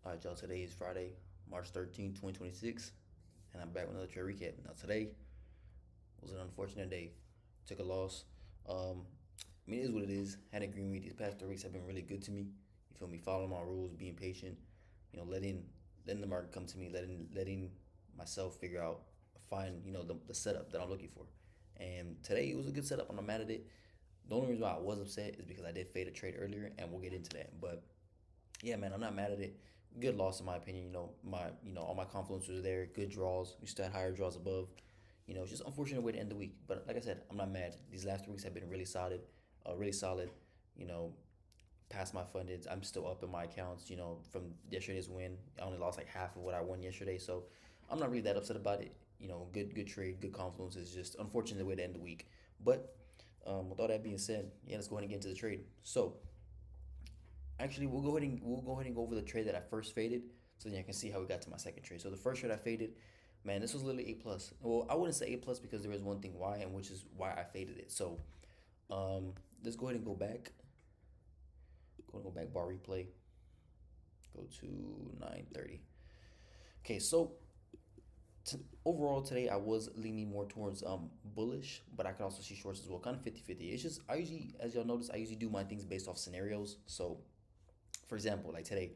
All right, y'all. Today is Friday, March 13th, 2026, and I'm back with another trade recap. Now, today was an unfortunate day. Took a loss. It is what it is. Had an agreement. These past 3 weeks have been really good to me. You feel me? Following my rules, being patient. Letting the market come to me, letting myself figure out, find the setup that I'm looking for. And today it was a good setup. I'm not mad at it. The only reason why I was upset is because I did fade a trade earlier, and we'll get into that. But yeah, man, I'm not mad at it. Good loss in my opinion. All my confluence was there. Good draws. We still had higher draws above. It's just unfortunate way to end the week. But like I said, I'm not mad. These last 3 weeks have been really solid, really solid. You know, past my fundeds, I'm still up in my accounts. From yesterday's win, I only lost like half of what I won yesterday, so I'm not really that upset about it. Good trade, good confluence. Is just unfortunate way to end the week. But with all that being said, yeah, let's go ahead and get into the trade. So actually, we'll go ahead and go over the trade that I first faded, so then you can see how we got to my second trade. So the first trade I faded, man, this was literally A plus. Well, I wouldn't say A plus because there is one thing why, and which is why I faded it. So let's go ahead and go back. Go back bar replay. Go to 9:30. Okay, so overall today I was leaning more towards bullish, but I could also see shorts as well, kind of 50-50. It's just I usually, as y'all notice, I usually do my things based off scenarios. So for example, like today,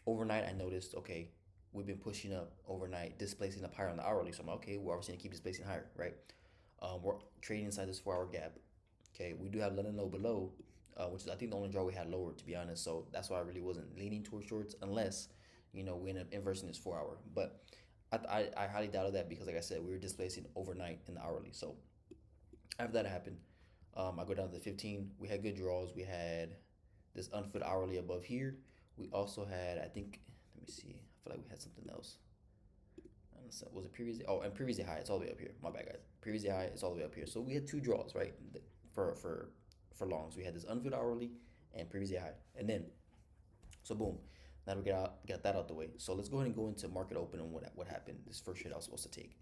overnight I noticed, okay, we've been pushing up overnight, displacing up higher on the hourly. So I'm like, okay, we're obviously gonna keep displacing higher, right? We're trading inside this 4 hour gap. Okay, we do have London low below, which is I think the only draw we had lower, to be honest. So that's why I really wasn't leaning towards shorts unless we end up inversing this 4 hour. But I highly doubted that because, like I said, we were displacing overnight in the hourly. So after that happened, I go down to the 15. We had good draws. We had this unfilled hourly above here. We also had, I think, let me see. I feel like we had something else. Was it previous? Oh, and previous high. It's all the way up here. My bad, guys. Previous high. It's all the way up here. So we had two draws, right? For longs, we had this unfilled hourly and previous high, and then so boom. Now we got that out the way. So let's go ahead and go into market open and what happened. This first trade I was supposed to take.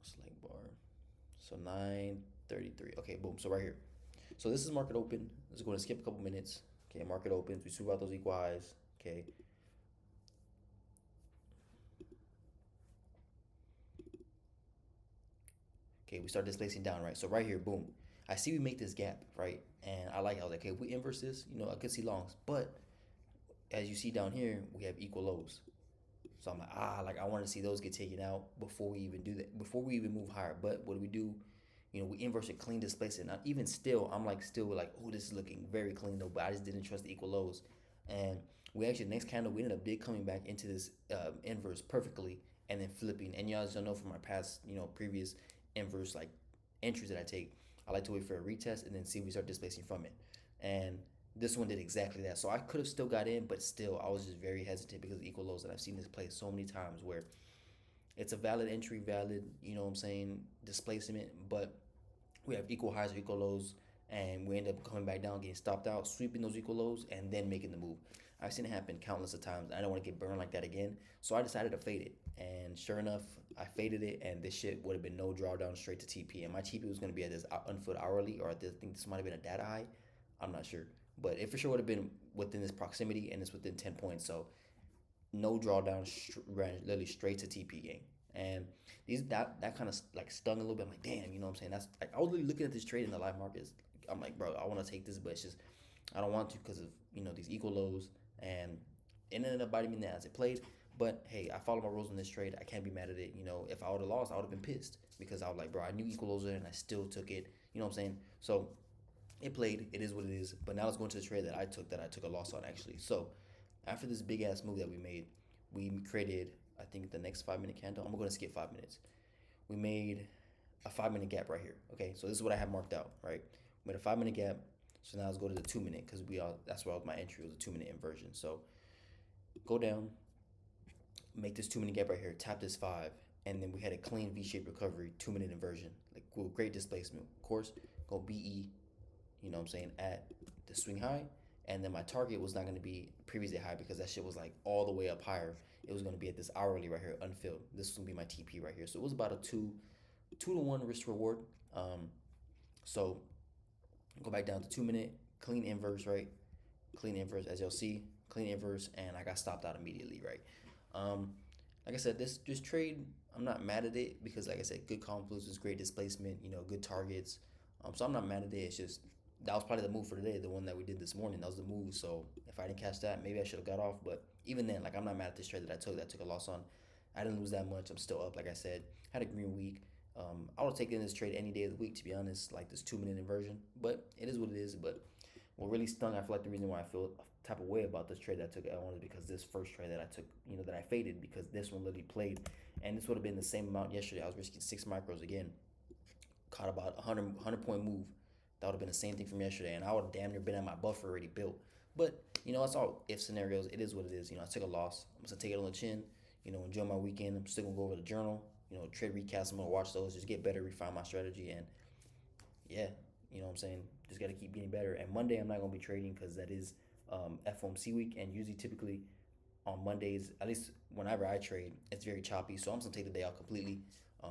Select bar. So 9:33. Okay, boom. So right here. So this is market open. Let's go and skip a couple minutes. Okay, market opens. We sweep out those equal highs. Okay. Okay, we start displacing down, right? So right here, boom. I see we make this gap, right? And I was like, okay, if we inverse this, I could see longs. But as you see down here, we have equal lows. So I'm like, I want to see those get taken out before we even do that, before we even move higher. But what do we do? We inverse it, clean displace it. Now, even still, I'm like, still like, oh, this is looking very clean though, but I just didn't trust the equal lows. And we actually, next candle, we ended up big coming back into this inverse perfectly and then flipping. And y'all don't know from my past, previous inverse like entries that I take, I like to wait for a retest and then see if we start displacing from it. And this one did exactly that. So I could have still got in, but still I was just very hesitant because of equal lows. And I've seen this play so many times where it's a valid entry, valid, displacement, but we have equal highs or equal lows, and we end up coming back down, getting stopped out, sweeping those equal lows, and then making the move. I've seen it happen countless of times. I don't want to get burned like that again, so I decided to fade it. And sure enough, I faded it, and this shit would have been no drawdown straight to TP. And my TP was going to be at this unfilled hourly, or I think this might have been a data high. I'm not sure, but it for sure would have been within this proximity, and it's within 10 points. So no drawdown, ran literally straight to TP game. And that kind of like stung a little bit. I'm like, damn, you know what I'm saying? That's like I was really looking at this trade in the live markets. I'm like, bro, I want to take this, but it's just I don't want to because of these equal lows, and it ended up biting me in the ass. It played, but hey, I followed my rules in this trade. I can't be mad at it. If I would have lost, I would have been pissed because I was like, bro, I knew equal lows there and I still took it. You know what I'm saying? So it played. It is what it is. But now let's go into the trade that I took a loss on actually. So after this big ass move that we made, we created, I think, the next 5 minute candle. I'm going to skip 5 minutes. We made a 5 minute gap right here. Okay, so this is what I have marked out, right? We made a 5 minute gap. So now let's go to the 2 minute because that's where my entry was, a 2 minute inversion. So go down, make this 2 minute gap right here, tap this five, and then we had a clean V-shaped recovery, 2 minute inversion, like great displacement. Of course, go BE, at the swing high. And then my target was not going to be previously high because that shit was like all the way up higher. It was going to be at this hourly right here, unfilled. This was going to be my TP right here. So it was about a 2-to-1 risk reward. So go back down to 2 minute, clean inverse, right? clean inverse, as you'll see, clean inverse, and I got stopped out immediately, right? Um, like I said, this trade, I'm not mad at it because, like I said, good confluences, great displacement, good targets. So I'm not mad at it. It's just that was probably the move for today, the one that we did this morning. That was the move. So if I didn't catch that, maybe I should have got off. But even then, like I'm not mad at this trade that I took. That I took a loss on. I didn't lose that much. I'm still up. Like I said, had a green week. I would take in this trade any day of the week, to be honest. Like this 2 minute inversion, but it is what it is. But what really stung, I feel like the reason why I feel a type of way about this trade that I took L1 is because this first trade that I took, that I faded because this one literally played, and this would have been the same amount yesterday. I was risking 6 micros again, caught about 100 point move. That would have been the same thing from yesterday, and I would have damn near been at my buffer already built. But that's all if scenarios. It is what it is. I took a loss. I'm just gonna take it on the chin. Enjoy my weekend. I'm still gonna go over the journal. Trade recaps. I'm gonna watch those. Just get better, refine my strategy, and yeah, what I'm saying. Just gotta keep getting better. And Monday I'm not gonna be trading because that is FOMC week, and usually typically on Mondays, at least whenever I trade, it's very choppy. So I'm just gonna take the day out completely.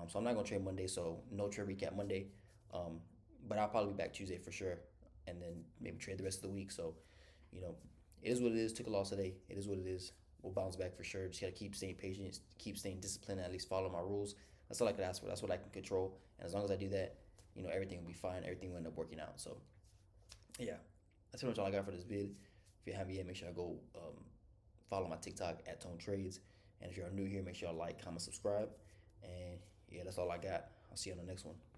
So I'm not gonna trade Monday. So no trade recap Monday. Um, but I'll probably be back Tuesday for sure, and then maybe trade the rest of the week. So, it is what it is. Took a loss today. It is what it is. We'll bounce back for sure. Just gotta keep staying patient, keep staying disciplined, and at least follow my rules. That's all I can ask for. That's what I can control. And as long as I do that, everything will be fine. Everything will end up working out. So, yeah, that's pretty much all I got for this vid. If you haven't yet, make sure I go follow my TikTok at Tone Trades. And if you're new here, make sure you like, comment, subscribe. And yeah, that's all I got. I'll see you on the next one.